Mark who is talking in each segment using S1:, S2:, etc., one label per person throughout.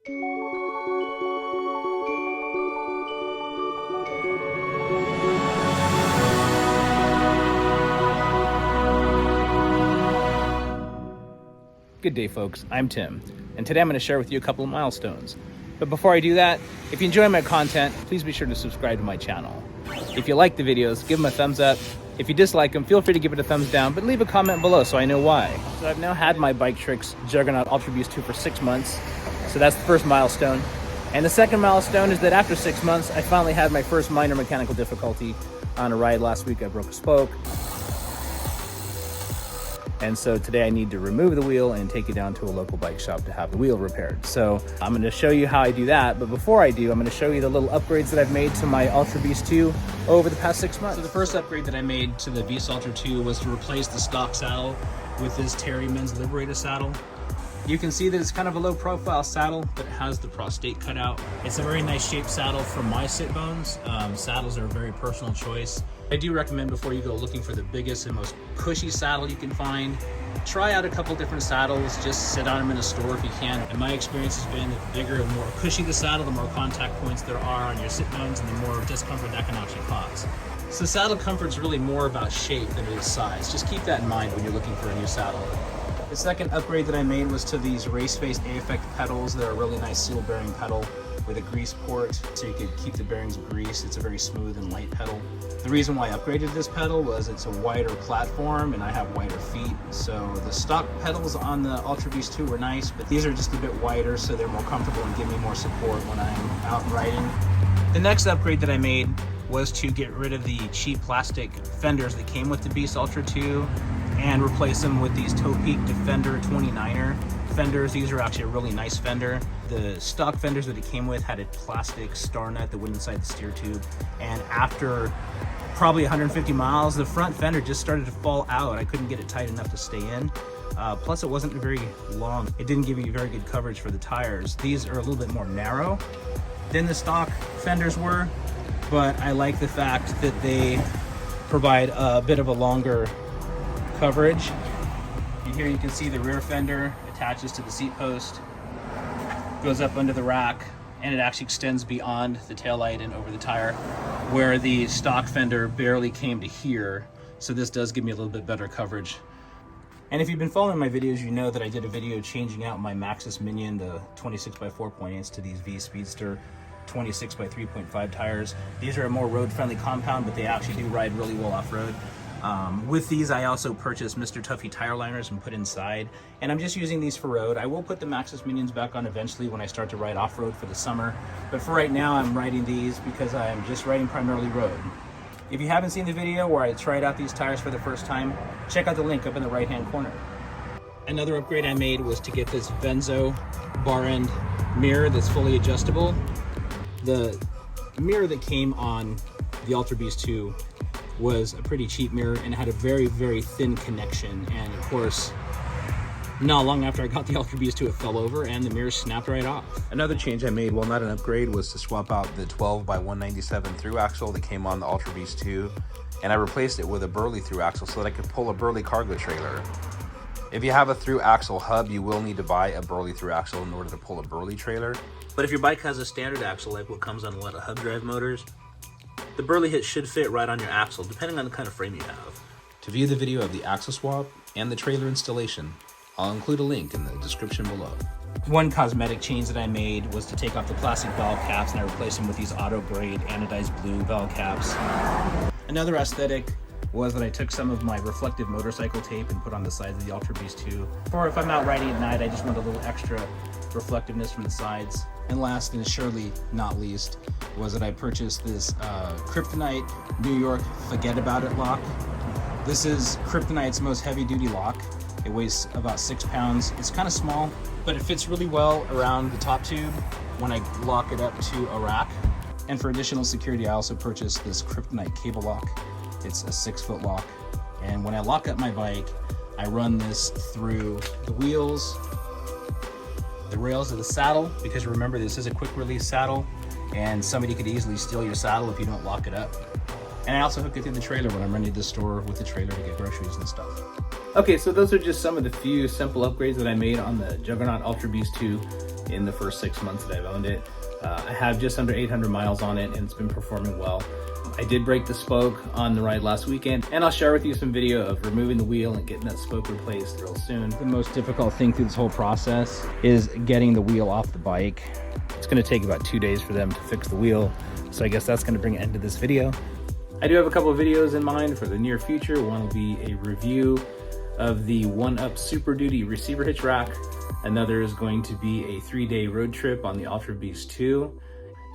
S1: Good day, folks. I'm Tim, and today I'm going to share with you a couple of milestones. But before I do that, if you enjoy my content, please be sure to subscribe to my channel. If you like the videos, give them a thumbs up. If you dislike them, feel free to give it a thumbs down, but leave a comment below so I know why. So I've now had my Biktrix Juggernaut Ultra Beast 2 for 6 months, so that's the first milestone. And the second milestone is that after 6 months, I finally had my first minor mechanical difficulty on a ride last week. I broke a spoke. And so today I need to remove the wheel and take it down to a local bike shop to have the wheel repaired. So I'm going to show you how I do that. But before I do, I'm going to show you the little upgrades that I've made to my Ultra Beast 2 over the past 6 months. So the first upgrade that I made to the Beast Ultra 2 was to replace the stock saddle with this Terry Men's Liberator saddle. You can see that it's kind of a low profile saddle, but it has the prostate cut out. It's a very nice shaped saddle for my sit bones. Saddles are a very personal choice. I do recommend before you go looking for the biggest and most cushy saddle you can find, try out a couple different saddles, just sit on them in a store if you can. And my experience has been that the bigger and more cushy the saddle, the more contact points there are on your sit bones and the more discomfort that can actually cause. So saddle comfort is really more about shape than it is size. Just keep that in mind when you're looking for a new saddle. The second upgrade that I made was to these race-faced A-Effect pedals. They're a really nice seal bearing pedal with a grease port so you could keep the bearings greased. It's a very smooth and light pedal. The reason why I upgraded this pedal was it's a wider platform and I have wider feet. So the stock pedals on the Ultra Beast 2 were nice, but these are just a bit wider so they're more comfortable and give me more support when I'm out riding. The next upgrade that I made was to get rid of the cheap plastic fenders that came with the Beast Ultra 2 and replace them with these Toe Peak Defender 29er fenders. These are actually a really nice fender. The stock fenders that it came with had a plastic star nut that went inside the steer tube, and after probably 150 miles, the front fender just started to fall out. I couldn't get it tight enough to stay in. Plus it wasn't very long. It didn't give you very good coverage for the tires. These are a little bit more narrow than the stock fenders were, but I like the fact that they provide a bit of a longer coverage. And here you can see the rear fender attaches to the seat post, goes up under the rack, and it actually extends beyond the taillight and over the tire, where the stock fender barely came to here. So this does give me a little bit better coverage. And if you've been following my videos, you know that I did a video changing out my Maxxis Minion, the 26x4.8s, to these V Speedster 26x3.5 tires. These are a more road-friendly compound, but they actually do ride really well off-road. With these, I also purchased Mr. Tuffy tire liners and put inside, and I'm just using these for road. I will put the Maxxis Minions back on eventually when I start to ride off-road for the summer, but for right now, I'm riding these because I'm just riding primarily road. If you haven't seen the video where I tried out these tires for the first time, check out the link up in the right-hand corner. Another upgrade I made was to get this Venzo bar end mirror that's fully adjustable. The mirror that came on the Ultra Beast 2 was a pretty cheap mirror and it had a very, very thin connection. And of course, not long after I got the Ultra Beast 2, it fell over and the mirror snapped right off. Another change I made, well, not an upgrade, was to swap out the 12x197 through axle that came on the Ultra Beast 2, and I replaced it with a Burley through axle so that I could pull a Burley cargo trailer. If you have a through axle hub, you will need to buy a Burley through axle in order to pull a Burley trailer. But if your bike has a standard axle like what comes on a lot of hub drive motors, the Burley hitch should fit right on your axle, depending on the kind of frame you have. To view the video of the axle swap and the trailer installation, I'll include a link in the description below. One cosmetic change that I made was to take off the plastic valve caps and I replaced them with these auto-grade anodized blue valve caps. Another aesthetic was that I took some of my reflective motorcycle tape and put on the sides of the Ultra Beast 2. Or if I'm out riding at night, I just want a little extra reflectiveness from the sides. And last and surely not least was that I purchased this Kryptonite New York Forget About It lock. This is Kryptonite's most heavy-duty lock. It weighs about 6 pounds. It's kind of small, but it fits really well around the top tube when I lock it up to a rack. And for additional security, I also purchased this Kryptonite cable lock. It's a 6-foot lock. And when I lock up my bike, I run this through the wheels, the rails of the saddle, because remember, this is a quick release saddle and somebody could easily steal your saddle if you don't lock it up. And I also hook it through the trailer when I'm running to the store with the trailer to get groceries and stuff. Okay, so those are just some of the few simple upgrades that I made on the Juggernaut Ultra Beast 2. in the first 6 months that I've owned it. I have just under 800 miles on it and it's been performing well. I did break the spoke on the ride last weekend, and I'll share with you some video of removing the wheel and getting that spoke replaced real soon. The most difficult thing through this whole process is getting the wheel off the bike. It's gonna take about 2 days for them to fix the wheel, so I guess that's gonna bring an end to this video. I do have a couple of videos in mind for the near future. One will be a review of the 1UP Super Duty receiver hitch rack. Another is going to be a 3-day road trip on the Ultra Beast 2.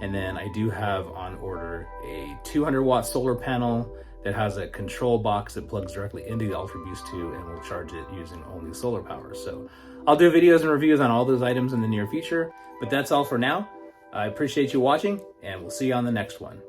S1: And then I do have on order a 200-watt solar panel that has a control box that plugs directly into the Ultra Beast 2 and will charge it using only solar power. So I'll do videos and reviews on all those items in the near future, but that's all for now. I appreciate you watching, and we'll see you on the next one.